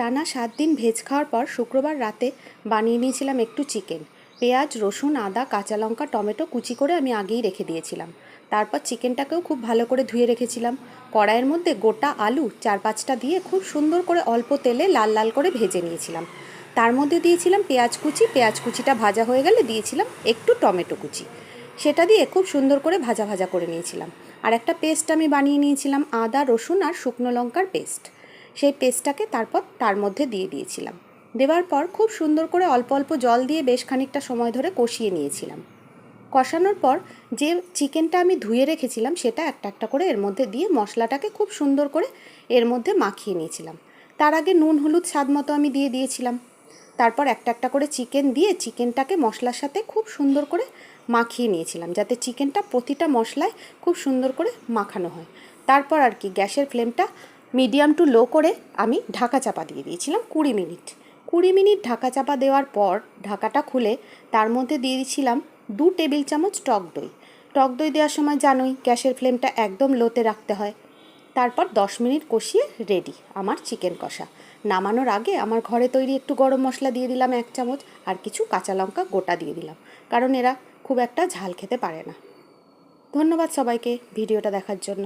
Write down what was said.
টানা 7 দিন ভেজ খাওয়ার পর শুক্রবার রাতে বানিয়ে নিয়েছিলাম একটু চিকেন। পেঁয়াজ, রসুন, আদা, কাঁচা লঙ্কা, টমেটো কুচি করে আমি আগেই রেখে দিয়েছিলাম। তারপর চিকেনটাকেও খুব ভালো করে ধুয়ে রেখেছিলাম। কড়াইয়ের মধ্যে গোটা আলু 4-5টা দিয়ে খুব সুন্দর করে অল্প তেলে লাল লাল করে ভেজে নিয়েছিলাম। তার মধ্যে দিয়েছিলাম পেঁয়াজ কুচি। পেঁয়াজ কুচিটা ভাজা হয়ে গেলে দিয়েছিলাম একটু টমেটো কুচি। সেটা দিয়ে খুব সুন্দর করে ভাজা ভাজা করে নিয়েছিলাম। আর একটা পেস্ট আমি বানিয়ে নিয়েছিলাম, আদা, রসুন আর শুকনো লঙ্কার পেস্ট। সেই পেস্টটাকে তারপর তার মধ্যে দিয়ে দিয়েছিলাম। দেওয়ার পর খুব সুন্দর করে অল্প অল্প জল দিয়ে বেশ খানিকটা সময় ধরে কষিয়ে নিয়েছিলাম। কষানোর পর যে চিকেনটা আমি ধুয়ে রেখেছিলাম সেটা একটা একটা করে এর মধ্যে দিয়ে মশলাটাকে খুব সুন্দর করে এর মধ্যে মাখিয়ে নিয়েছিলাম। তার আগে নুন হলুদ স্বাদ মতো আমি দিয়ে দিয়েছিলাম। তারপর একটা একটা করে চিকেন দিয়ে চিকেনটাকে মশলার সাথে খুব সুন্দর করে মাখিয়ে নিয়েছিলাম, যাতে চিকেনটা প্রতিটা মশলায় খুব সুন্দর করে মাখানো হয়। তারপর আর কি গ্যাসের ফ্লেমটা মিডিয়াম টু লো করে আমি ঢাকা চাপা দিয়ে দিয়েছিলাম 20 মিনিট। 20 মিনিট ঢাকা চাপা দেওয়ার পর ঢাকাটা খুলে তার মধ্যে দিয়ে দিয়েছিলাম 2 টেবিল চামচ টক দই। টক দই দেওয়ার সময় জানোই গ্যাসের ফ্লেমটা একদম লোতে রাখতে হয়। তারপর 10 মিনিট কষিয়ে রেডি আমার চিকেন কষা। নামানোর আগে আমার ঘরে তৈরি একটু গরম মশলা দিয়ে দিলাম 1 চামচ, আর কিছু কাঁচা লঙ্কা গোটা দিয়ে দিলাম, কারণ এরা খুব একটা ঝাল খেতে পারে না। ধন্যবাদ সবাইকে ভিডিওটা দেখার জন্য।